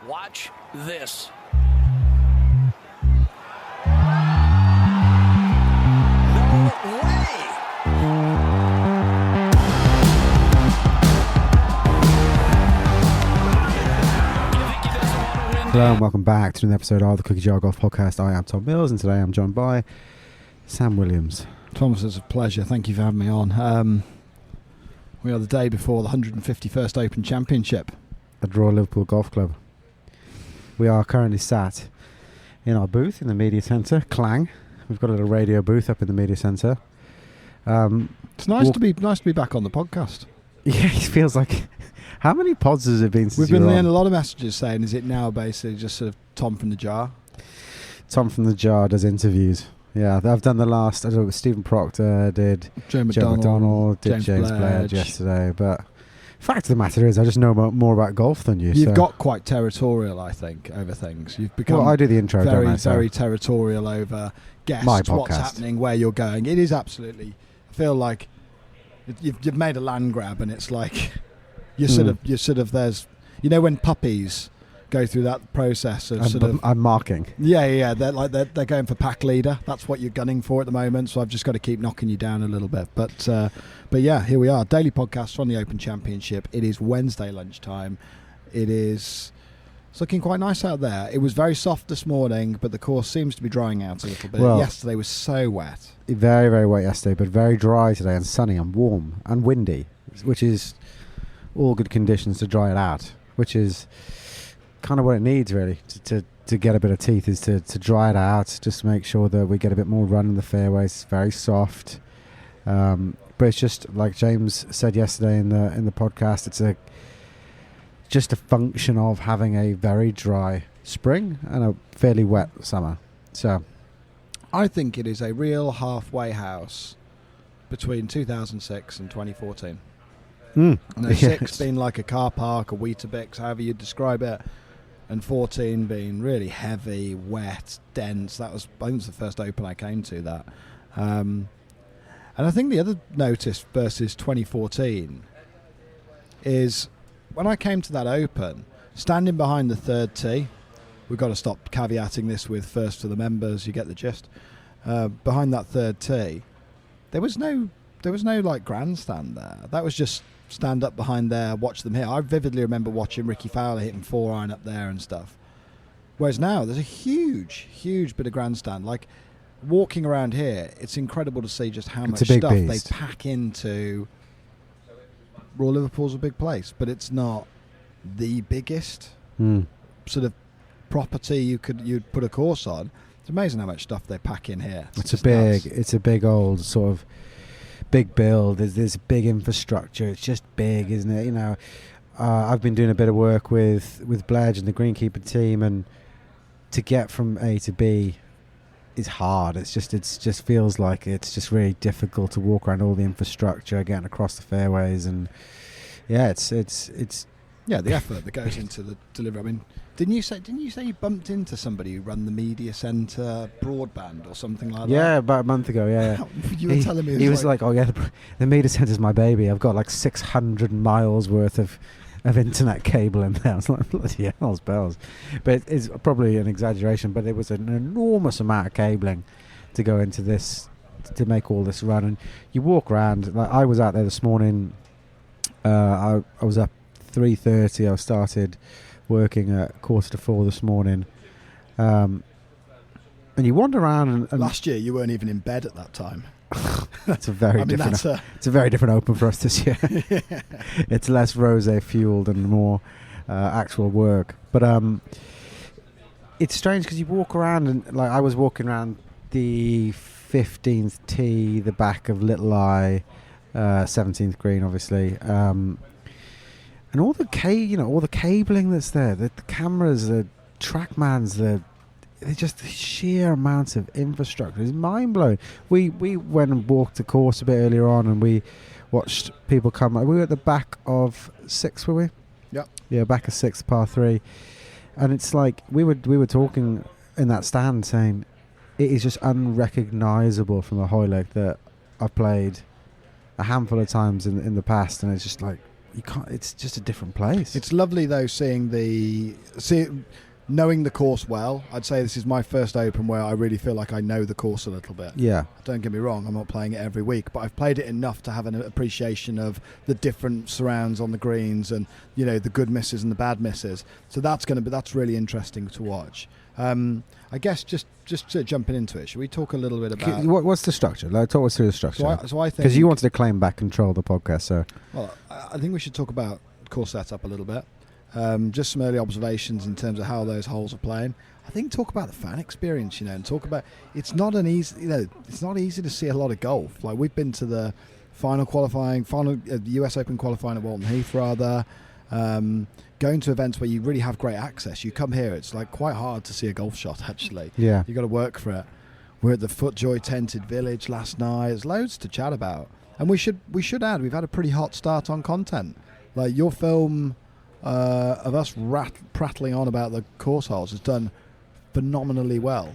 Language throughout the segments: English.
Watch this. No way! Hello and welcome back to another episode of the Cookie Jar Golf Podcast. I am Tom Mills and today I'm joined by Sam Williams. Thomas, it's a pleasure. Thank you for having me on. We are the day before the 151st Open Championship at Royal Liverpool Golf Club. We are currently sat in our booth in the media centre, Clang. We've got a little radio booth up in the media centre. It's nice to be back on the podcast. Yeah, it feels like... How many pods has it been since We've been getting on? a lot of messages saying, is it now basically just sort of Tom from the jar? Tom from the jar does interviews. Yeah, I've done the last... I don't know, Stephen Proctor did... Joe McDonald did James Bledge yesterday. But fact of the matter is, I just know more about golf than you. You've got quite territorial, I think, over things. You've become... Well, I do the intro, don't I? Very territorial over guests, My podcast. what's happening, where you're going. It is absolutely... I feel like you've made a land grab and it's like... You're sort of there's, you know, when puppies go through that process of I'm marking. Yeah. They're going for pack leader. That's what you're gunning for at the moment. So I've just got to keep knocking you down a little bit. But yeah, here we are. Daily podcast from the Open Championship. It is Wednesday lunchtime. It's looking quite nice out there. It was very soft this morning, but the course seems to be drying out a little bit. Well, yesterday was so wet. Very, very wet yesterday, but very dry today and sunny and warm and windy, which is all good conditions to dry it out, which is kind of what it needs really to get a bit of teeth, is to dry it out, just to make sure that we get a bit more run in the fairways. It's very soft, but it's just like James said yesterday in the podcast, it's just a function of having a very dry spring and a fairly wet summer. So I think it is a real halfway house between 2006 and 2014. No, yes. 6 being like a car park, a Weetabix, however you describe it, and 14 being really heavy, wet, dense. I think it was the first Open I came to that. And I think the other notice versus 2014 is when I came to that Open, standing behind the third tee, we've got to stop caveating this with first for the members, you get the gist. Behind that third tee, there was no like grandstand there. That was just stand up behind there, watch them hit. I vividly remember watching Ricky Fowler hitting 4-iron up there and stuff. Whereas now there's a huge bit of grandstand. Like walking around here, it's incredible to see just how much stuff they pack into. Royal Liverpool's a big place, but it's not the biggest sort of property you'd put a course on. It's amazing how much stuff they pack in here. It's a big old sort of big build. There's big infrastructure. It's just big, isn't it? You know, I've been doing a bit of work with Bledge and the greenkeeper team, and to get from A to B is hard. It just feels like it's just really difficult to walk around all the infrastructure, getting across the fairways, and yeah, it's the effort that goes into the delivery. I mean, didn't you say you bumped into somebody who run the media centre broadband or something like that? Yeah, about a month ago. Yeah. You were telling me. He was like, "Oh yeah, the media centre's my baby. I've got like 600 miles worth of internet cable in there." I was like, "Bloody hell's bells!" But it's probably an exaggeration. But it was an enormous amount of cabling to go into this to make all this run. And you walk around. Like I was out there this morning. I was up 3:30. I started working at 3:45 this morning, and you wander around. And last year, you weren't even in bed at that time. That's a very different. It's a very different Open for us this year. Yeah. It's less rosé fueled and more actual work. But it's strange because you walk around and like I was walking around the 15th tee, the back of Little Eye, 17th green, obviously. And all the cabling that's there, the cameras, the TrackMans, they're just the sheer amount of infrastructure is mind blowing. We went and walked the course a bit earlier on, and we watched people come. We were at the back of 6, were we? Yeah, back of 6, par 3, and it's like we were talking in that stand saying it is just unrecognisable from the Hoylake that I've played a handful of times in the past, and it's just like you can't. It's just a different place. It's lovely though knowing the course well. I'd say this is my first Open where I really feel like I know the course a little bit. Yeah. Don't get me wrong, I'm not playing it every week, but I've played it enough to have an appreciation of the different surrounds on the greens and, you know, the good misses and the bad misses. So that's really interesting to watch. I guess just jumping into it, should we talk a little bit about what's the structure? Like, talk us through the structure. So I think, because you wanted to claim back control of the podcast, so well, I think we should talk about course setup a little bit. Just some early observations in terms of how those holes are playing. I think talk about the fan experience, you know, and talk about it's not easy to see a lot of golf. Like, we've been to the the US Open qualifying at Walton Heath, rather. Going to events where you really have great access. You come here, it's like quite hard to see a golf shot, actually. Yeah. You've got to work for it. We're at the FootJoy Tented Village last night. There's loads to chat about. And we should add, we've had a pretty hot start on content. Like, your film of us prattling on about the course holes has done phenomenally well.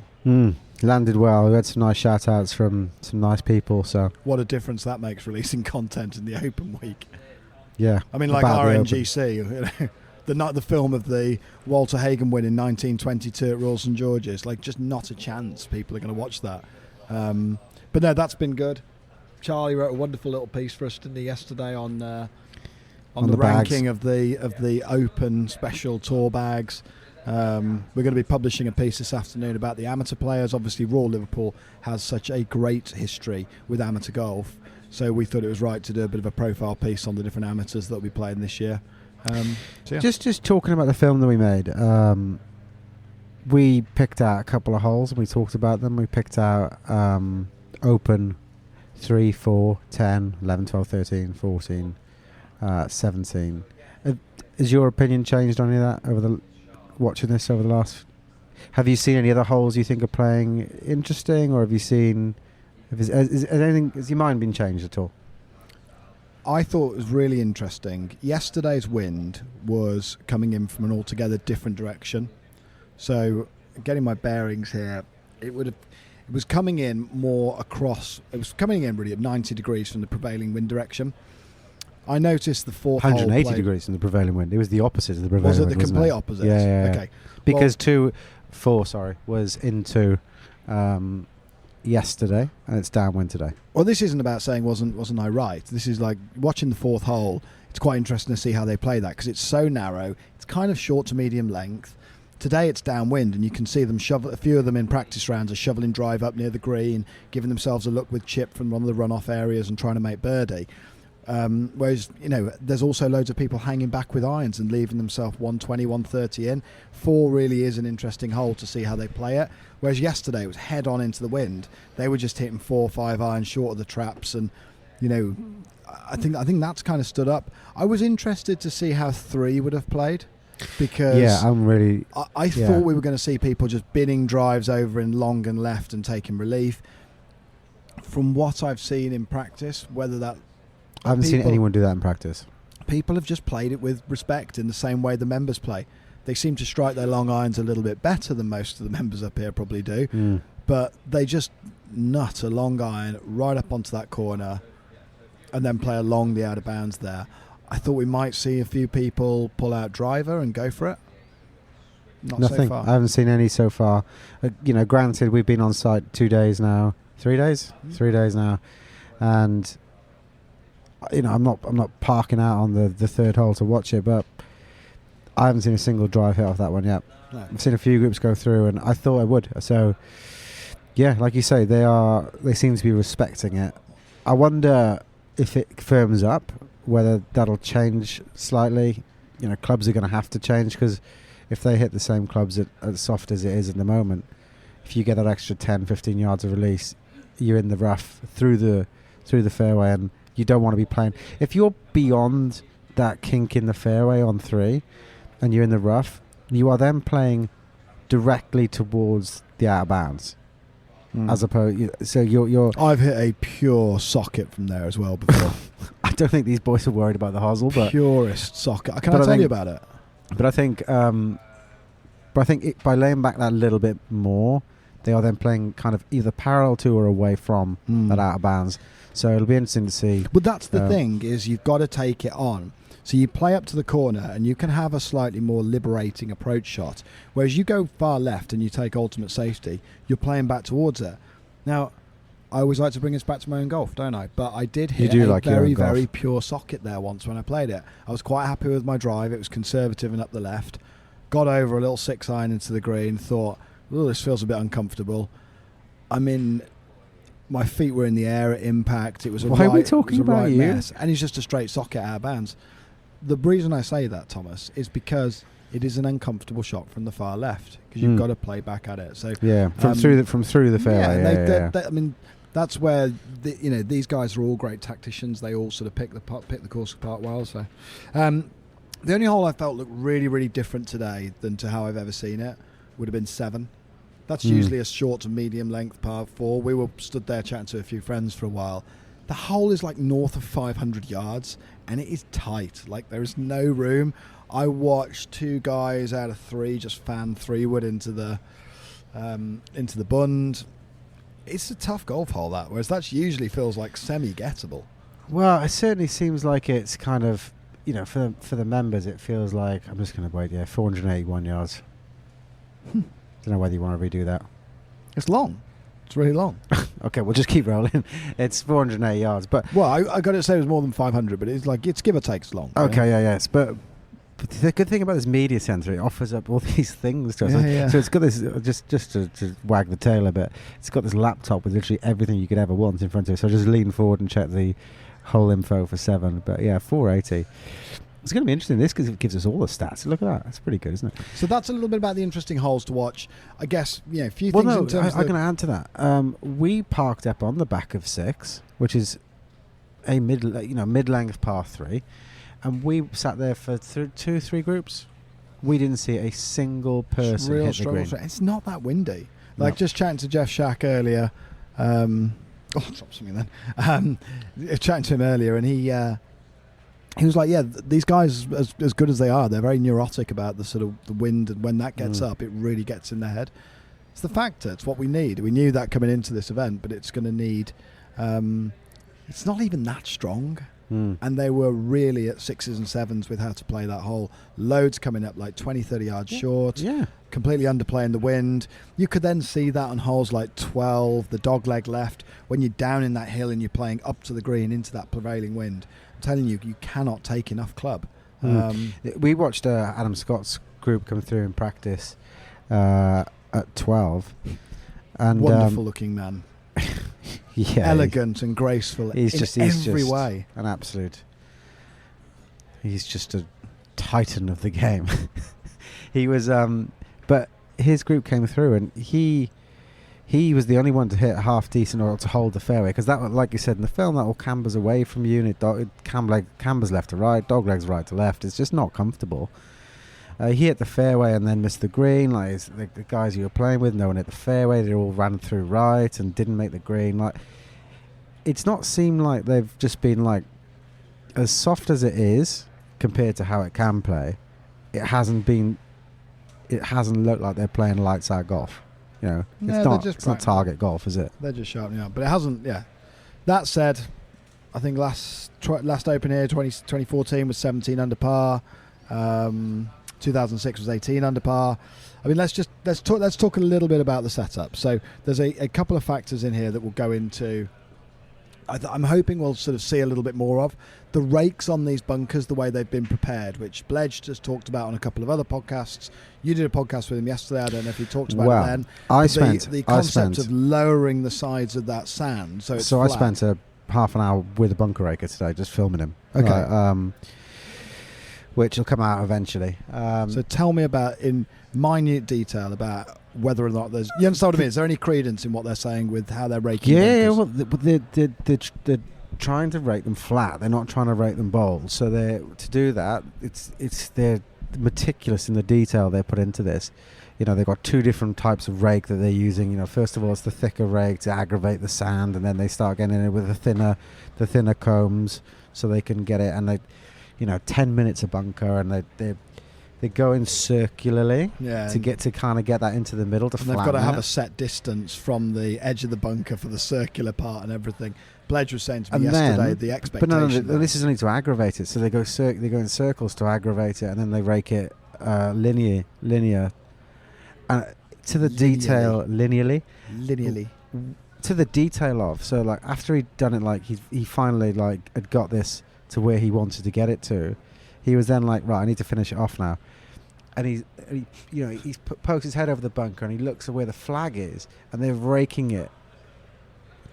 Landed well. We had some nice shout outs from some nice people. So what a difference that makes releasing content in the Open week. Yeah. I mean, like RNGC, you know, the film of the Walter Hagen win in 1922 at Royal St George's, like, just not a chance people are going to watch that. But no, that's been good. Charlie wrote a wonderful little piece for us, didn't he, yesterday on the ranking of the Open special tour bags. We're going to be publishing a piece this afternoon about the amateur players. Obviously, Royal Liverpool has such a great history with amateur golf, so we thought it was right to do a bit of a profile piece on the different amateurs that will be playing this year. So yeah. Just talking about the film that we made, we picked out a couple of holes and we talked about them. We picked out Open 3, 4, 10, 11, 12, 13, 14, 17. Has your opinion changed on any of that watching this over the last? Have you seen any other holes you think are playing interesting, or have you seen? Has your mind been changed at all? I thought it was really interesting. Yesterday's wind was coming in from an altogether different direction. So, getting my bearings here, it was coming in more across. It was coming in really at 90 degrees from the prevailing wind direction. I noticed the fourth 180 hole degrees from the prevailing wind. It was the opposite of the prevailing wind. Was it the complete opposite? Yeah. Okay. Because 4 was into yesterday, and it's downwind today. Well, this isn't about saying wasn't I right. This is like watching the fourth hole. It's quite interesting to see how they play that, because it's so narrow. It's kind of short to medium length. Today it's downwind, and you can see them shovel. A few of them in practice rounds are shoveling drive up near the green, giving themselves a look with chip from one of the runoff areas and trying to make birdie. Whereas, you know, there's also loads of people hanging back with irons and leaving themselves 120, 130 in. 4 really is an interesting hole to see how they play it. Whereas yesterday it was head on into the wind. They were just hitting 4 or 5 irons short of the traps, and, you know, I think that's kind of stood up. I was interested to see how 3 would have played, because I thought we were going to see people just binning drives over in long and left and taking relief. From what I've seen in practice, I haven't seen anyone do that in practice. People have just played it with respect in the same way the members play. They seem to strike their long irons a little bit better than most of the members up here probably do, but they just nut a long iron right up onto that corner and then play along the out of bounds there. I thought we might see a few people pull out driver and go for it. Nothing. So far. I haven't seen any so far. You know, granted, we've been on site 2 days now. 3 days? 3 days now. And, you know, I'm not parking out on the third hole to watch it, but I haven't seen a single drive hit off that one yet. No. I've seen a few groups go through, and I thought I would. So, yeah, like you say, they seem to be respecting it. I wonder if it firms up, whether that'll change slightly. You know, clubs are going to have to change, because if they hit the same clubs as soft as it is at the moment, if you get that extra 10, 15 yards of release, you're in the rough through the fairway, and you don't want to be playing. If you're beyond that kink in the fairway on 3 and you're in the rough, you are then playing directly towards the out of bounds. As opposed, so you're. I've hit a pure socket from there as well before. I don't think these boys are worried about the hosel, but purest socket. Can I tell you about it? But I think, by laying back that little bit more, they are then playing kind of either parallel to or away from that out of bounds. So it'll be interesting to see. But that's the thing, is you've got to take it on. So you play up to the corner and you can have a slightly more liberating approach shot. Whereas you go far left and you take ultimate safety, you're playing back towards it. Now, I always like to bring us back to my own golf, don't I? But I did hit a very, very pure socket there once when I played it. I was quite happy with my drive. It was conservative and up the left. Got over a little 6-iron into the green, thought, oh, this feels a bit uncomfortable. My feet were in the air at impact. It was Why are we talking about you? Mess. And it's just a straight socket out of bounds. The reason I say that, Thomas, is because it is an uncomfortable shot from the far left because you've got to play back at it. So from through the fairway. I mean, that's where these guys are all great tacticians. They all sort of pick the course apart well. So, the only hole I felt looked really, really different today than to how I've ever seen it would have been 7. That's usually a short to medium length par 4. We were stood there chatting to a few friends for a while. The hole is like north of 500 yards, and it is tight. Like there is no room. I watched 2 guys out of 3 just fan 3-wood into the bund. It's a tough golf hole, that, whereas that usually feels like semi-gettable. Well, it certainly seems like it's kind of, for the members, it feels like, I'm just going to wait, 481 yards. Don't know whether you want to redo that. It's long. It's really long. Okay, we'll just keep rolling. It's 480 yards, but... Well, I got to say it was more than 500, but it's like, it's give or take long. Okay, yes, but the good thing about this media centre, it offers up all these things to us. So it's got this, just to wag the tail a bit, it's got this laptop with literally everything you could ever want in front of it. So I just lean forward and check the whole info for 7. But 480. It's going to be interesting. This gives us all the stats. Look at that. That's pretty good, isn't it? So that's a little bit about the interesting holes to watch. I guess, a few things in terms of... I'm going to add to that. We parked up on the back of 6, which is a mid-length par 3. And we sat there for 2-3 groups. We didn't see a single person hit the green. It's not that windy. Just chatting to Jeff Shack earlier. I'll drop something then. Chatting to him earlier, and he was like, these guys, as good as they are, they're very neurotic about the sort of the wind, and when that gets up, it really gets in their head. It's the factor. It's what we need. We knew that coming into this event, but it's going to need... it's not even that strong. And they were really at 6s and 7s with how to play that hole. Loads coming up like 20, 30 yards short. Completely underplaying the wind. You could then see that on holes like 12, the dogleg left, when you're down in that hill and you're playing up to the green into that prevailing wind. I'm telling you, you cannot take enough club. We watched Adam Scott's group come through in practice at 12. And wonderful looking man. Elegant and graceful. He's in every way. An absolute. He's just a titan of the game. He was, but his group came through, and he was the only one to hit half decent or to hold the fairway, because that, like you said in the film, that all cambers away from you, and it cambers left to right, dog legs right to left. It's just not comfortable. He hit the fairway and then missed the green. Like the guys you were playing with, no one hit the fairway. They all ran through right and didn't make the green. Like, it's not seemed like they've just been like, as soft as it is compared to how it can play. It hasn't looked like they're playing lights out golf. It's not target golf, is it? They're just sharpening up, but it hasn't. Yeah. That said, I think last Open here, 2014 was 17 under par. 2006 was 18 under par. I mean, let's talk a little bit about the setup. So there's a couple of factors in here that we'll go into. I'm hoping we'll sort of see a little bit more of the rakes on these bunkers, the way they've been prepared, which Bledge just talked about on a couple of other podcasts. You did a podcast with him yesterday. I don't know if he talked about it then. The concept of lowering the sides of that sand. So I spent a half an hour with a bunker raker today, just filming him. Okay. Which will come out eventually. So tell me about, in minute detail, about whether or not there's... You understand what I mean? Is there any credence in what they're saying with how they're raking bunkers? Well, they're trying to rake them flat. They're not trying to rake them bold. So to do that, they're meticulous in the detail they put into this. They've got 2 different types of rake that they're using. First of all, it's the thicker rake to aggravate the sand, and then they start getting in it with the thinner combs so they can get it. And 10 minutes a bunker, and They go in circularly Yeah, to kind of get that into the middle to and they've flatten got to have it. a set distance from the edge of the bunker for the circular part and everything. Bledge was saying to me And yesterday then- the But expectation. no, this is only to aggravate it. So they go in circles to aggravate it, and then they rake it linear, to the detail linearly. To the detail of. So like after he'd done it, like he finally like had got this to where he wanted to get it to. He was then like, right, I need to finish it off now. And he pokes his head over the bunker and he looks at where the flag is, and they're raking it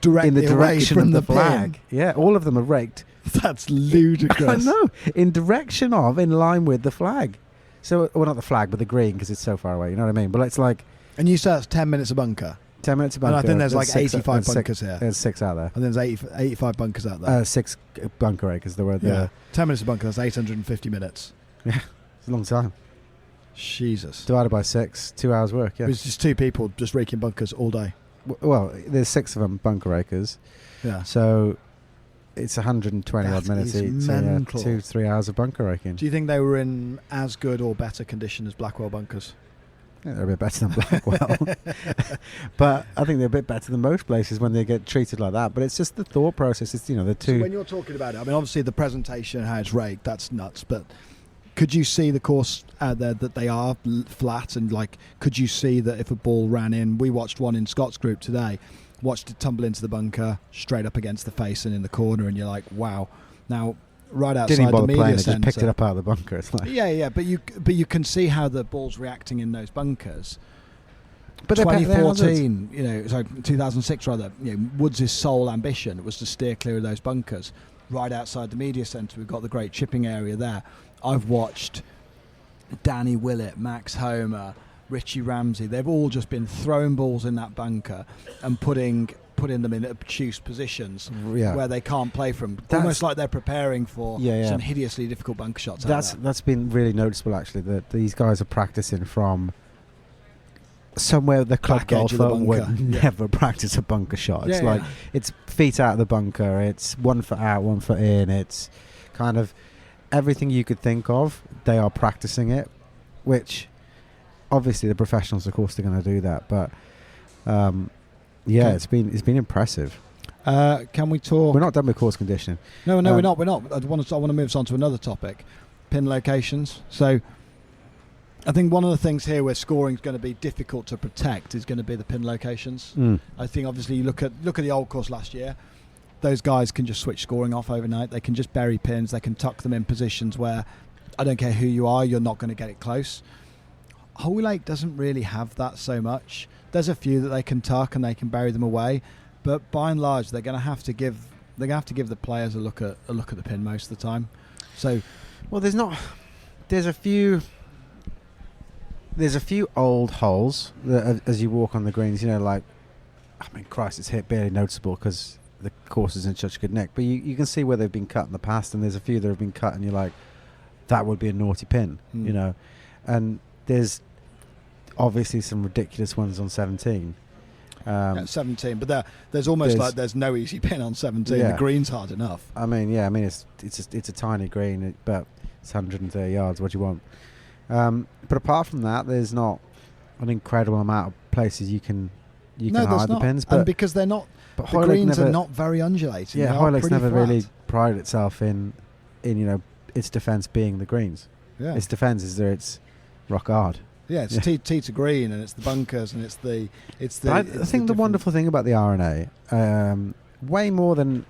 directly in the direction away from of the pin. flag. Yeah, all of them are raked. That's ludicrous. I know, in line with the flag. So, well, not the flag, but the green, because it's so far away. You know what I mean? But it's like And you said it's 10 minutes of bunker. 10 minutes of bunker. And I think there's like six- 85 six- bunkers here. There's 6 out there. And there's 85 bunkers out there. 6 bunker acres. There were. Yeah. 10 minutes of bunker, that's 850 minutes. Yeah, it's a long time. Jesus. Divided by 6, 2 hours work. Yeah. It was just 2 people just raking bunkers all day. Well, there's 6 of them bunker acres, Yeah. so it's 120 odd That minutes is each. So yeah, mental. 2-3 hours of bunker raking. Do you think they were in as good or better condition as Blackwell bunkers? Yeah, they're a bit better than Blackwell, but I think they're a bit better than most places when they get treated like that. But it's just the thought process. It's the So two. when you're talking about it, I mean, obviously the presentation, how it's raked, that's nuts. But could you see the course out there that they are flat? And like, could you see that if a ball ran in? We watched one in Scott's group today. Watched it tumble into the bunker, straight up against the face and in the corner, and you're like, wow. Now, right outside Didn't even the bother media playing. They just centre, picked it up out of the bunker. It's like, yeah. But you can see how the ball's reacting in those bunkers. but they're 2014, 2006 rather. Woods' sole ambition was to steer clear of those bunkers. Right outside the media centre, we've got the great chipping area there. I've watched Danny Willett, Max Homer, Richie Ramsey. They've all just been throwing balls in that bunker and putting them in obtuse positions Yeah. where they can't play from. That's- Almost like they're preparing for Yeah. some hideously difficult bunker shots. out there. That's been really noticeable actually, that these guys are practicing from somewhere the club Back edge of the golfer would bunker. Yeah. never practice a bunker shot. It's Yeah, like it's feet out of the bunker, it's 1 foot out, 1 foot in, it's kind of everything you could think of, they are practicing it, which obviously the professionals of course they're going to do that, but Okay. it's been impressive. Can we talk? We're not done with course conditioning. No, we're not. I want to move us on to another topic, pin locations. So, I think one of the things here where scoring is going to be difficult to protect is going to be the pin locations. I think obviously you look at the old course last year. Those guys can just switch scoring off overnight. They can just bury pins. They can tuck them in positions where I don't care who you are, you're not going to get it close. Hoylake doesn't really have that so much. There's a few that they can tuck and they can bury them away, but by and large they're going to have to give the players a look at the pin most of the time. So, Well, there's a few old holes that, as you walk on the greens, like, I mean, Christ, it's barely noticeable because the course is in such good nick. But you can see where they've been cut in the past, and there's a few that have been cut, and you're like, that would be a naughty pin, And there's obviously some ridiculous ones on 17. 17, but there's almost like there's no easy pin on 17. Yeah. The green's hard enough. I mean, it's a tiny green, but it's 130 yards. What do you want? But apart from that, there's not an incredible amount of places you can hide the pins. But and because they're not, the Hoylake greens are not very undulating. Yeah, They are Hoylake's pretty never flat. really prided itself in its defence being the greens. Yeah. Its defence is that it's rock hard. Yeah, it's tee to green, and it's the bunkers, and it's the. I think the wonderful thing about the RNA, way more than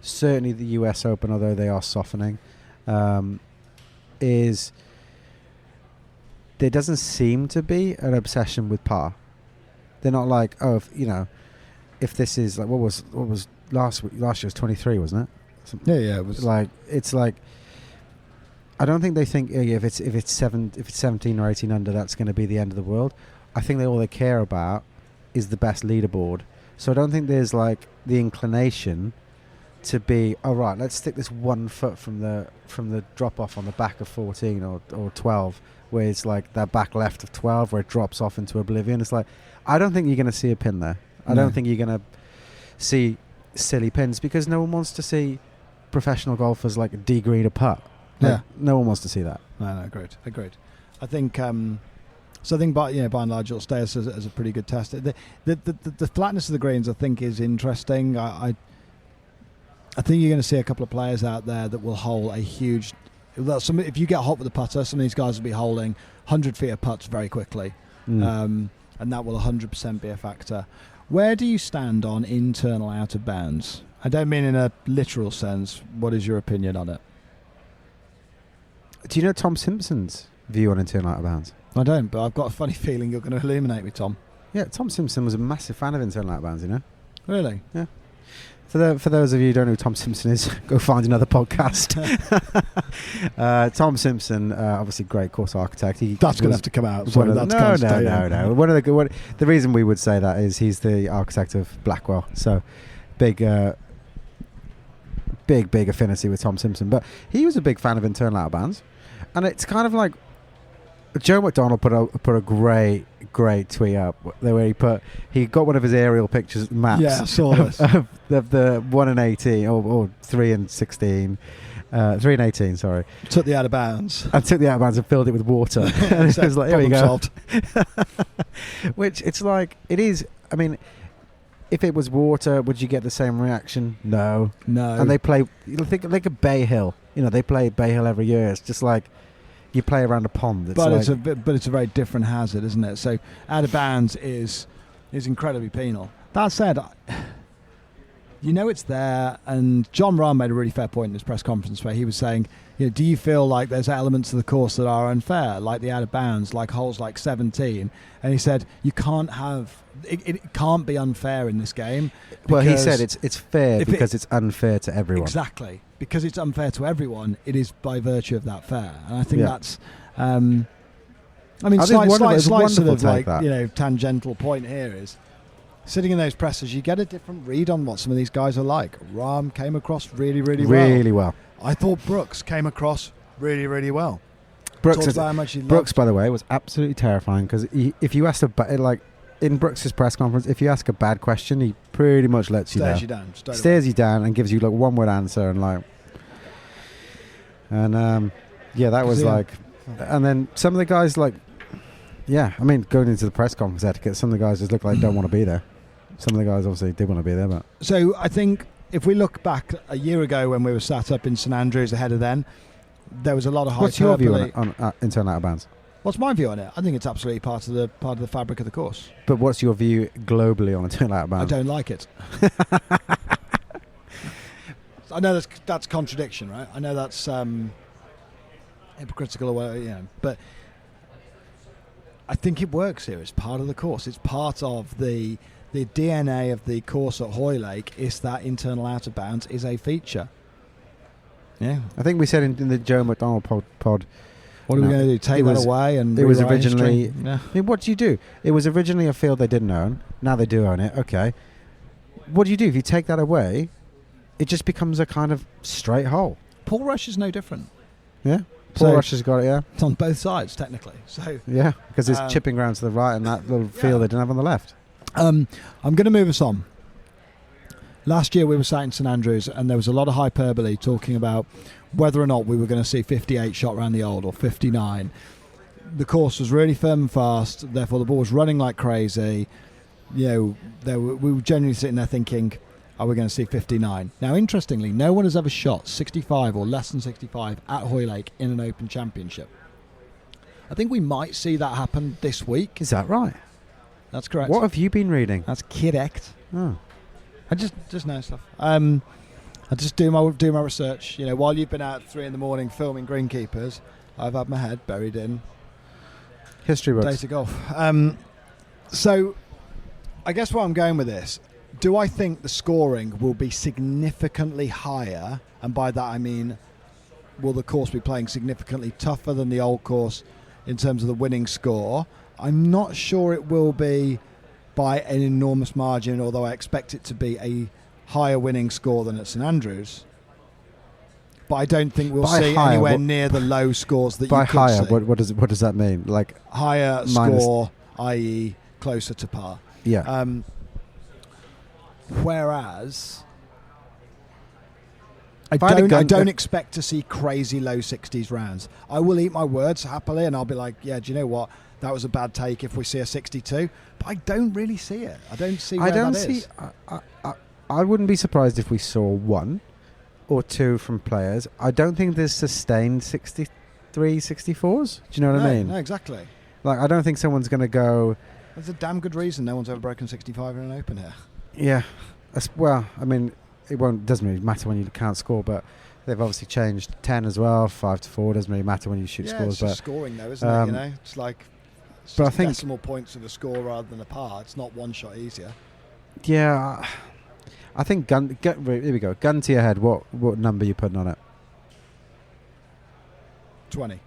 certainly the US Open, although they are softening, is there doesn't seem to be an obsession with par. They're not like, if this is like what was last year's 23, wasn't it? Yeah, it was like it's like. I don't think they think if it's 17 or 18 under, that's going to be the end of the world. I think all they care about is the best leaderboard. So I don't think there's like the inclination to be, all right, let's stick this 1 foot from the drop off on the back of 14 or 12, where it's like that back left of 12 where it drops off into oblivion. It's like, I don't think you're going to see a pin there. I don't think you're going to see silly pins, because no one wants to see professional golfers like degrade a putt. Like, no one wants to see that. No, agreed. I think so. I think by and large it'll stay as a pretty good test. The flatness of the greens I think is interesting. I think you're going to see a couple of players out there that will hole a huge. If you get hot with the putter, some of these guys will be holding 100 feet of putts very quickly, and that will 100% be a factor. Where do you stand on internal out of bounds? I don't mean in a literal sense. What is your opinion on it? Do you know Tom Simpson's view on internal out of bounds? I don't, but I've got a funny feeling you're going to illuminate me, Tom. Yeah, Tom Simpson was a massive fan of internal out of bounds, you know? Really? Yeah. For those of you who don't know who Tom Simpson is, go find another podcast. Tom Simpson, obviously great course architect. That's going to have to come out. No. The reason we would say that is he's the architect of Blackwell, so big affinity with Tom Simpson. But he was a big fan of internal out of bounds, and it's kind of like Joe McDonald put a great tweet up where he got one of his aerial pictures maps. Yeah, I saw this. of the 1 and 18 or 3 and 16, 3 and 18. Sorry, took the out of bounds. I took the out of bounds and filled it with water. And it was like, here we go. Solved. Which it's like it is. I mean, if it was water, would you get the same reaction? No. And they play. You think like a Bay Hill. You know, they play Bay Hill every year. It's just like you play around a pond. But it's a very different hazard, isn't it? So out of bounds is incredibly penal. That said, you know it's there, and John Rahm made a really fair point in his press conference where he was saying, do you feel like there's elements of the course that are unfair, like the out of bounds, like holes like 17? And he said you can't have it can't be unfair in this game. Well, he said it's fair because it's unfair to everyone. Exactly. Because it's unfair to everyone, it is by virtue of that fair. And I think that's I mean, slight sort of like tangential point here is sitting in those presses, you get a different read on what some of these guys are like. Rahm came across really well. I thought Brooks came across really well. Brooks, by the way, was absolutely terrifying because if you asked in Brooks's press conference, if you ask a bad question, he pretty much lets you down. Stares you down and gives you like one word answer that was like, and then some of the guys I mean, going into the press conference etiquette, some of the guys just look like they don't want to be there. Some of the guys obviously did want to be there, but so I think if we look back a year ago when we were sat up in St Andrews ahead of then, there was a lot of hyperbole. What's your view on internal out of bounds? What's my view on it? I think it's absolutely part of the fabric of the course. But what's your view globally on internal out of bounds? I don't like it. I know that's contradiction, right? I know that's hypocritical or whatever, but I think it works here. It's part of the course. It's part of the DNA of the course at Hoylake. Is that internal out of bounds is a feature. Yeah, I think we said in the Joe McDonald pod. What are we going to do? Take that away and it was originally. Yeah. I mean, what do you do? It was originally a field they didn't own. Now they do own it. Okay, what do you do if you take that away? It just becomes a kind of straight hole. Paul Rush is no different. Yeah, Paul Rush has got it. Yeah, it's on both sides technically. So yeah, because there's chipping ground to the right and that little field they didn't have on the left. I'm going to move us on. Last year we were sat in St Andrews and there was a lot of hyperbole talking about whether or not we were going to see 58 shot around the old or 59. The course was really firm and fast, therefore the ball was running like crazy. We were generally sitting there thinking, are we going to see 59? Now, interestingly, no one has ever shot 65 or less than 65 at Hoylake in an Open Championship. I think we might see that happen this week. Is that right? That's correct. What have you been reading? That's correct. Oh. I just know stuff. I just do my research. While you've been out at 3 a.m. filming greenkeepers, I've had my head buried in history books. Data golf. So, I guess where I'm going with this, do I think the scoring will be significantly higher? And by that I mean, will the course be playing significantly tougher than the old course in terms of the winning score? I'm not sure it will be by an enormous margin, although I expect it to be a higher winning score than at St Andrews. But I don't think we'll see anywhere near the low scores that you could see. By higher, what does that mean? Like higher score, i.e. closer to par. Yeah. Whereas I don't expect to see crazy low 60s rounds. I will eat my words happily, and I'll be like, yeah, do you know what? That was a bad take if we see a 62. But I don't really see it. I don't see where that is. I wouldn't be surprised if we saw 1 or 2 from players. I don't think there's sustained 63, 64s. Do you know what I mean? No, exactly. Like, I don't think someone's going to go... There's a damn good reason no one's ever broken 65 in an open here. Yeah. Well, I mean... doesn't really matter when you can't score, but they've obviously changed 10 as well. 5-4 doesn't really matter when you shoot scores. It's just scoring though, isn't it? You know, it's like I think decimal points of a score rather than a par. It's not one shot easier. Yeah, I think here we go. Gun to your head. What number are you putting on it? 20.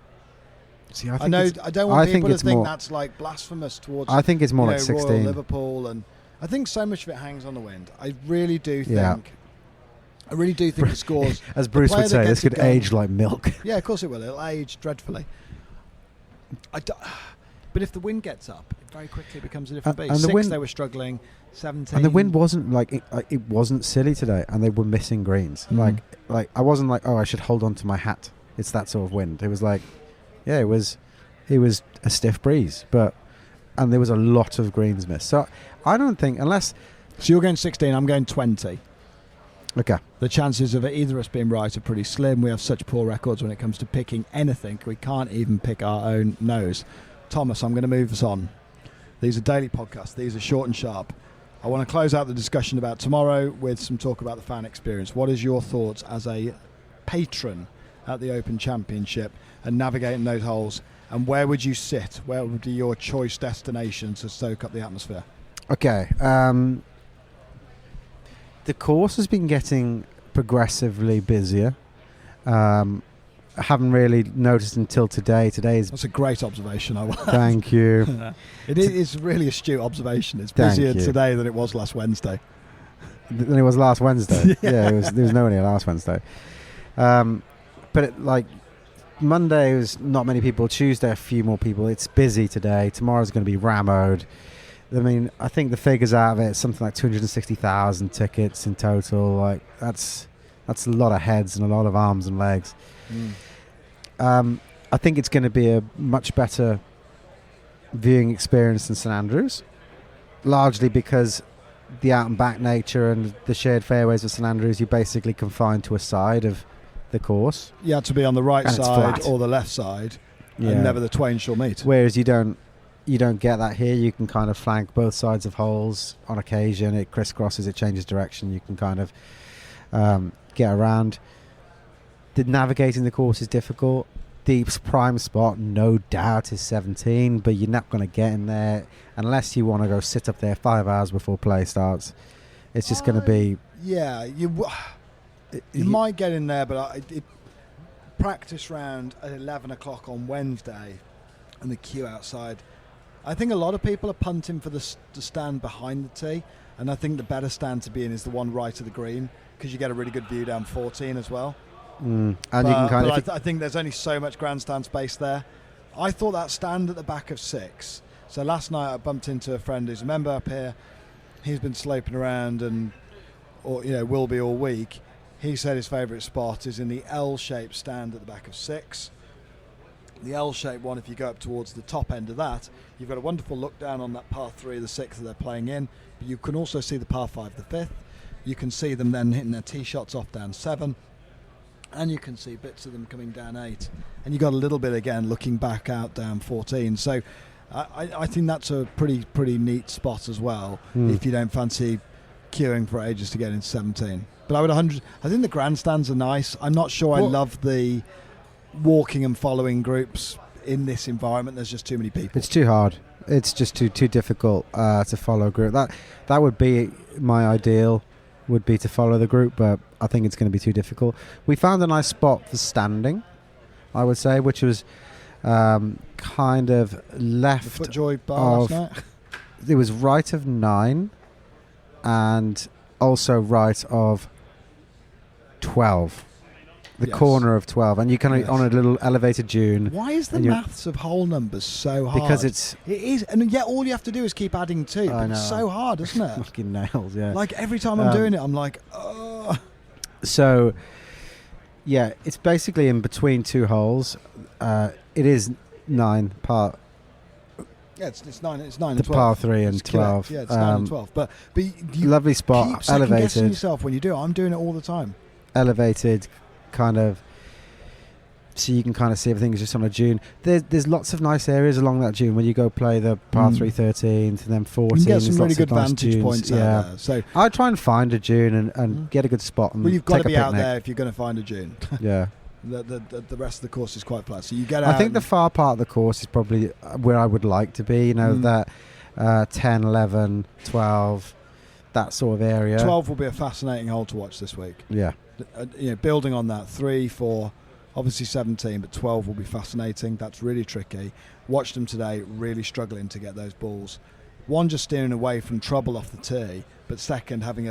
See, I don't want people to think that's like blasphemous towards. I think it's more like 16. Royal Liverpool, and I think so much of it hangs on the wind. I really do think. Yeah. I really do think the scores... As Bruce would say, this could age like milk. Yeah, of course it will. It'll age dreadfully. But if the wind gets up, it very quickly becomes a different beast. And 6, they were struggling. 17... And the wind wasn't like... It wasn't silly today, and they were missing greens. Like I wasn't like, oh, I should hold on to my hat. It's that sort of wind. It was like... Yeah, it was a stiff breeze. And there was a lot of greens missed. So I don't think... Unless... So you're going 16, I'm going 20. Okay. The chances of either of us being right are pretty slim. We have such poor records when it comes to picking anything. We can't even pick our own nose. Thomas, I'm going to move us on. These are daily podcasts. These are short and sharp. I want to close out the discussion about tomorrow with some talk about the fan experience. What is your thoughts as a patron at the Open Championship and navigating those holes? And where would you sit? Where would be your choice destination to soak up the atmosphere? Okay. The course has been getting progressively busier. I haven't really noticed until today. That's a great observation. Thank you. It is really astute observation. It's busier today than it was last Wednesday. Than it was last Wednesday. Yeah, there was no one here last Wednesday. But Monday was not many people. Tuesday a few more people. It's busy today. Tomorrow's going to be rammed. I mean, I think the figures out of it, something like 260,000 tickets in total. Like that's a lot of heads and a lot of arms and legs. I think it's going to be a much better viewing experience than St Andrews, largely because the out and back nature and the shared fairways of St Andrews, you're basically confined to a side of the course. You have to be on the right side or the left side, and never the twain shall meet. Whereas you don't get that here. You can kind of flank both sides of holes on occasion. It crisscrosses, it changes direction. You can kind of get around. The navigating the course is difficult. The prime spot, no doubt, is 17, but you're not going to get in there unless you want to go sit up there 5 hours before play starts. It's just going to be... Yeah, you might get in there, but practice round at 11 o'clock on Wednesday and the queue outside... I think a lot of people are punting for the stand behind the tee, and I think the better stand to be in is the one right of the green, because you get a really good view down 14 as well. And you can I think there's only so much grandstand space there. I thought that stand at the back of 6. So last night I bumped into a friend who's a member up here. He's been sloping around will be all week. He said his favourite spot is in the L-shaped stand at the back of 6. The L-shaped one, if you go up towards the top end of that, you've got a wonderful look down on that par 3 of the 6th that they're playing in. But you can also see the par 5 the 5th. You can see them then hitting their tee shots off down 7. And you can see bits of them coming down 8. And you got a little bit again looking back out down 14. So I think that's a pretty neat spot as well, if you don't fancy queuing for ages to get into 17. But I think the grandstands are nice. I'm not sure I love the walking and following groups in this environment. There's just too many people. It's too hard. It's just too difficult to follow a group. That would be my ideal, would be to follow the group, but I think it's going to be too difficult. We found a nice spot for standing, I would say, which was kind of left the FootJoy bar last night. It was right of 9 and also right of 12. The corner of 12, and you can on a little elevated dune. Why is the maths of hole numbers so hard? Because it is, and yet all you have to do is keep adding 2. But it's so hard, isn't it? Fucking nails, yeah. Like every time I'm doing it, I'm like, oh. So Yeah, it's basically in between two holes. It is 9 par. Yeah, it's 9. It's 9 The and 12. par 3 and It's correct. 12. Yeah, it's 9 and 12. But you Lovely spot, keep second-guessing elevated. yourself when you do it. I'm doing it all the time. Elevated, kind of. So you can kind of see everything is just on a dune. There's lots of nice areas along that dune when you go play the par 3 13th and then 14. You can get some there's really lots good of nice vantage dunes. points Yeah. out there. So I try and find a dune and get a good spot and well, you've got take to be a out picnic. there if you're going to find a dune. Yeah. The rest of the course is quite flat. So you get out. I think the far part of the course is probably where I would like to be. You know, that 10, 11, 12, that sort of area. 12 will be a fascinating hole to watch this week. Yeah. Building on that, 3, 4, obviously 17, but 12 will be fascinating. That's really tricky. Watched them today, really struggling to get those balls. One, just steering away from trouble off the tee, but second, hitting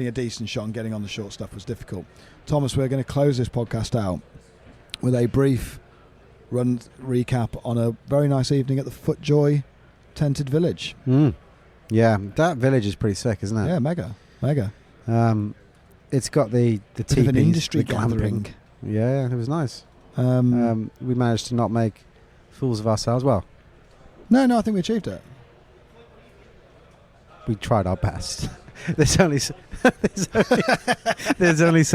a decent shot and getting on the short stuff was difficult. Thomas, we're going to close this podcast out with a brief run recap on a very nice evening at the FootJoy Tented Village. Yeah, that village is pretty sick, isn't it? Yeah, mega. It's got the Bit of teepees, an industry the glamping. gathering. Yeah, it was nice. We managed to not make fools of ourselves. Well, No, I think we achieved it. we tried our best. There's only so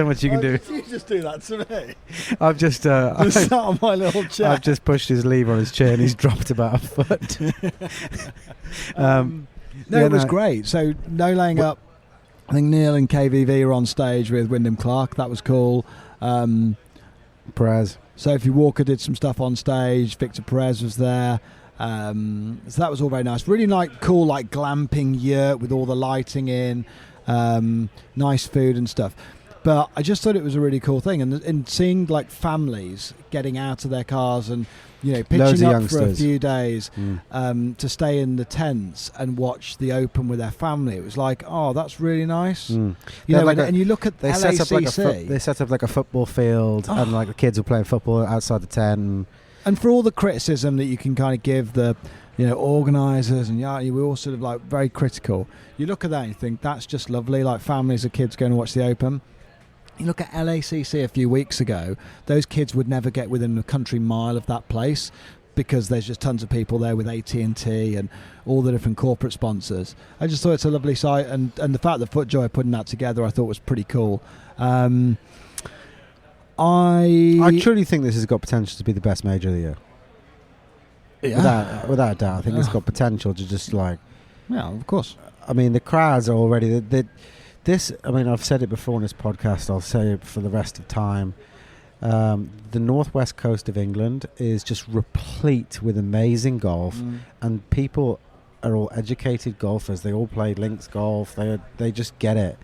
much you can do. Did you just do that to me? I've just Just sat on my little chair. I've just pushed his lever on his chair and he's dropped about a foot. It was great. So no laying up. I think Neil and KVV were on stage with Wyndham Clark. That was cool. Perez. Sophie Walker did some stuff on stage. Victor Perez was there. So that was all very nice. Really cool glamping yurt with all the lighting in. Nice food and stuff. But I just thought it was a really cool thing. And seeing families getting out of their cars and pitching up for a few days to stay in the tents and watch the Open with their family. It was that's really nice. And you look at LACC. They set up like a football field and the kids were playing football outside the tent. And for all the criticism that you can kind of give the organisers and we're all sort of very critical. You look at that and you think that's just lovely. Families of kids going to watch the Open. You look at LACC a few weeks ago, those kids would never get within a country mile of that place because there's just tons of people there with AT&T and all the different corporate sponsors. I just thought it's a lovely sight, and the fact that FootJoy are putting that together I thought was pretty cool. I truly think this has got potential to be the best major of the year. Yeah. Without a doubt, I think it's got potential to just yeah, of course. I mean, the crowds are already... I've said it before on this podcast, I'll say it for the rest of time. The northwest coast of England is just replete with amazing golf, and people are all educated golfers. They all play links golf. They just get it.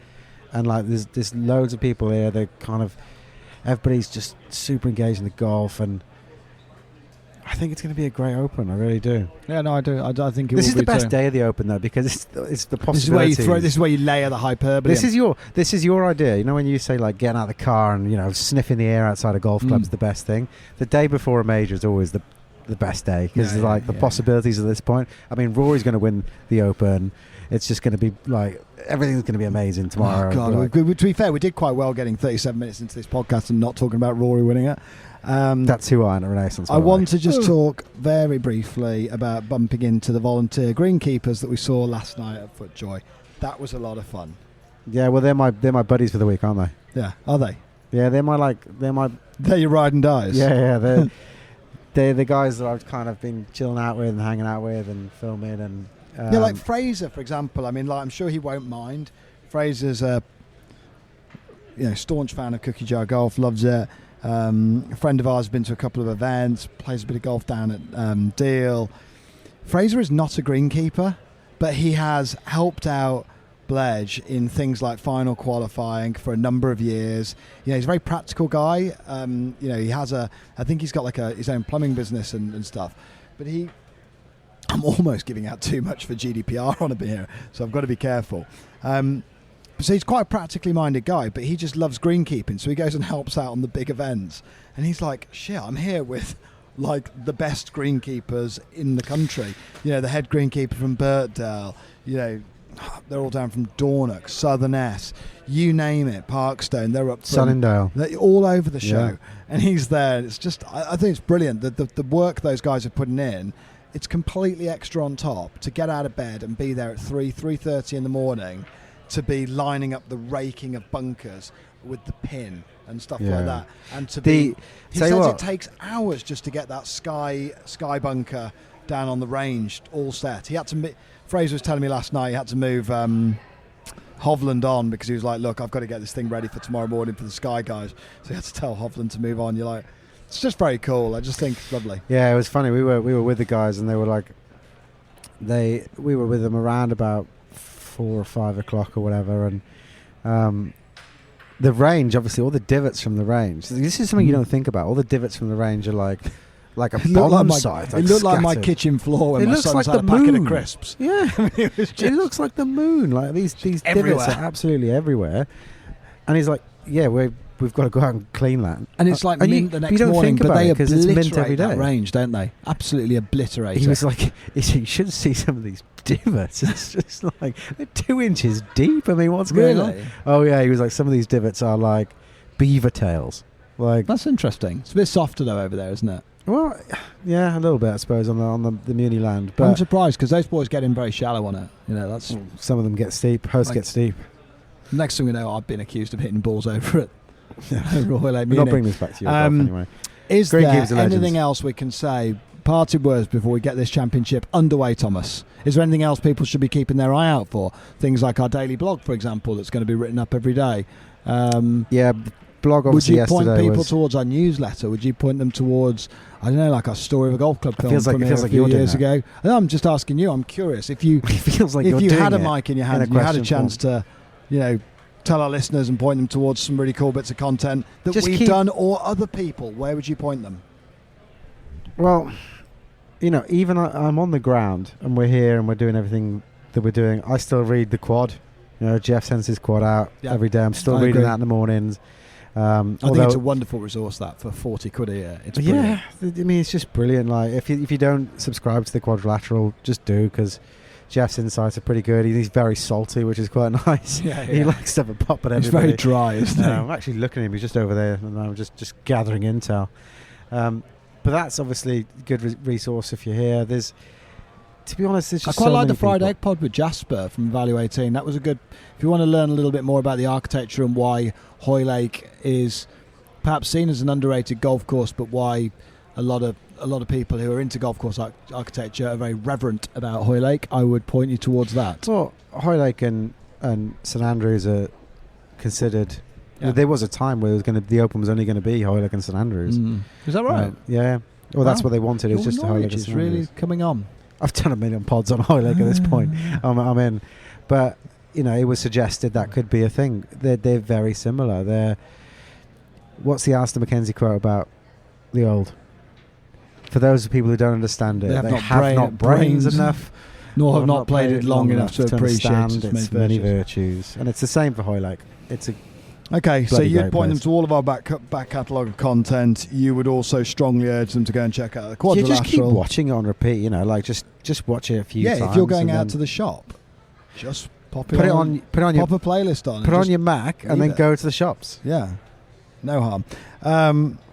And there's loads of people here. They're everybody's just super engaged in the golf, and I think it's going to be a great Open. I really do. Yeah, no, I do. I think it will be. This is the best day of the Open, though, because it's the possibilities. This is where you layer the hyperbole. This is your idea. When you say getting out of the car and sniffing the air outside a golf club is the best thing. The day before a major is always the best day because the possibilities at this point. I mean, Rory's going to win the Open. It's just going to be everything's going to be amazing tomorrow. Oh God! To be fair, we did quite well getting 37 minutes into this podcast and not talking about Rory winning it. That's who I am at Renaissance. I want to just talk very briefly about bumping into the volunteer greenkeepers that we saw last night at FootJoy. That was a lot of fun. Yeah, well, they're my buddies for the week, aren't they? Yeah, are they? Yeah, they're your ride and dies. Yeah, they're the guys that I've kind of been chilling out with and hanging out with and filming and. Like Fraser, for example. I mean, I'm sure he won't mind. Fraser's a staunch fan of Cookie Jar Golf, loves it. A friend of ours has been to a couple of events, plays a bit of golf down at Deal. Fraser is not a greenkeeper, but he has helped out Bledge in things like final qualifying for a number of years. He's a very practical guy. He has I think he's got his own plumbing business and stuff. But I'm almost giving out too much for GDPR on a bit here, so I've got to be careful. So he's quite a practically minded guy, but he just loves greenkeeping, so he goes and helps out on the big events. And he's like, shit, I'm here with the best greenkeepers in the country. The head greenkeeper from Birkdale, They're all down from Dornoch, Southern S, you name it, Parkstone. They're up from Sunningdale. They're all over the show, Yeah. and he's there. It's just, I think it's brilliant that the work those guys are putting in. It's completely extra on top to get out of bed and be there at 3:30 in the morning, to be lining up the raking of bunkers with the pin and stuff like that, and to be. He says it takes hours just to get that sky bunker down on the range all set. He had to. Fraser was telling me last night he had to move Hovland on because he was like, look, I've got to get this thing ready for tomorrow morning for the Sky guys. So he had to tell Hovland to move on. You're like, it's just very cool. I just think it's lovely. Yeah, it was funny. We were with the guys, and they were like, we were with them around about 4 or 5 o'clock or whatever, and the range, obviously, all the divots from the range. This is something you don't think about. All the divots from the range are like a bomb site. It looked like my kitchen floor when my son's had a packet of crisps. Yeah, it looks like the moon. Like these divots are absolutely everywhere. And he's like, yeah, we've got to go out and clean that. And it's like mint the next morning, but they obliterate that range, don't they? Absolutely obliterate. He was like, you should see some of these divots. It's just like they're 2 inches deep. I mean, what's going on? Oh yeah, he was like, some of these divots are like beaver tails. Like, that's interesting. It's a bit softer though over there, isn't it? Well, yeah, a little bit, I suppose, on the Muni land. But I'm surprised because those boys get in very shallow on it. You know, that's some of them get steep. Hosts get steep. Next thing we know, I've been accused of hitting balls over it. Hoylake-Muni. We're not bringing this back to you anyway. Is there anything else we can say? Parting words before we get this championship underway, Thomas. Is there anything else people should be keeping their eye out for? Things like our daily blog, for example, that's going to be written up every day. Yeah. Blog obviously. Would you point people towards our newsletter? Would you point them towards, I don't know, like our Story of a Golf Club film from a few years ago? No, I'm just asking you. I'm curious if you if you had a mic in your hand and you had a chance to, tell our listeners and point them towards some really cool bits of content that we've done or other people, where would you point them? Well, even I'm on the ground and we're here and we're doing everything that we're doing. I still read the quad. Jeff sends his quad out every day. I'm still reading that in the mornings. I think it's a wonderful resource that for 40 quid a year. It's brilliant. Yeah, I mean, it's just brilliant. Like if you don't subscribe to the Quadrilateral, just do, because Jeff's insights are pretty good. He's very salty, which is quite nice. Yeah. He likes to have a pop at everybody. He's very dry, isn't he? I'm actually looking at him. He's just over there, and I'm just gathering intel. But that's obviously a good resource if you're here. To be honest, I quite like the Fried Egg Pod with Jasper from Value 18. That was a good. If you want to learn a little bit more about the architecture and why Hoylake is perhaps seen as an underrated golf course, but why a lot of people who are into golf course architecture are very reverent about Hoylake, I would point you towards that. Well, Hoylake and St Andrews are considered. Yeah. There was a time where the Open was only going to be Hoylake and St Andrews. Is that right? Yeah. Well, that's what they wanted. It was just Hoylake and St Andrews. Really coming on. I've done 1 million pods on Hoylake at this point. I'm in. But, it was suggested that could be a thing. They're very similar. What's the Alistair Mackenzie quote about the old? For those people who don't understand it, they have not brains enough, nor have not played it long enough to appreciate its many virtues. And it's the same for Hoylake. Okay, so you'd point them to all of our back catalogue of content. You would also strongly urge them to go and check out the Quadrilateral. You just keep watching it on repeat, just watch it a few times. Yeah, if you're going out to the shop, just pop it on. Put a playlist on. Put it on your Mac and then go to the shops. Yeah, no harm.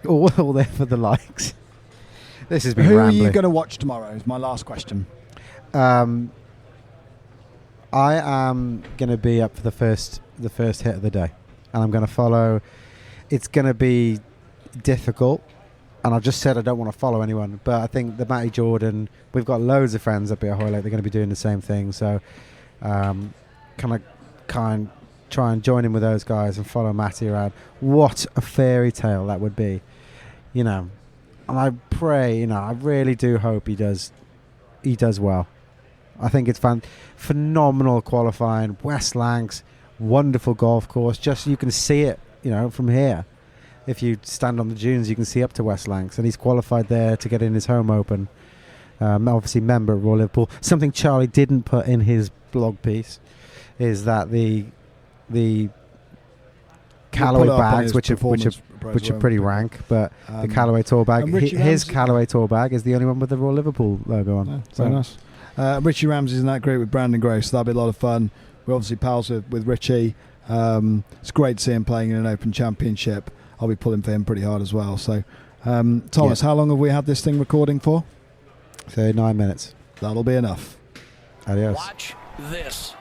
All there for the likes. This has been rambling. Who are you going to watch tomorrow is my last question. I am going to be up for the first hit of the day. And I'm going to follow. It's going to be difficult, and I've just said I don't want to follow anyone. But I think the Matty Jordan, we've got loads of friends up here at Hoylake. They're going to be doing the same thing. So, kind of try and join in with those guys and follow Matty around. What a fairy tale that would be, And I pray, I really do hope he does well. I think it's phenomenal qualifying. West Lancs. Wonderful golf course. Just you can see it, from here. If you stand on the dunes, you can see up to West Lancs, and he's qualified there to get in his home Open. Obviously, member of Royal Liverpool. Something Charlie didn't put in his blog piece is that the Callaway bags, which are pretty rank, but the Callaway Tour bag, his Callaway Tour bag is the only one with the Royal Liverpool logo on. Yeah, very nice. Richie Ramsey's in that group with Brandon Gray, so that'll be a lot of fun. we're obviously pals with Richie. It's great to see him playing in an Open Championship. I'll be pulling for him pretty hard as well. So, Thomas, how long have we had this thing recording for? 39 minutes. That'll be enough. Adios. Watch this.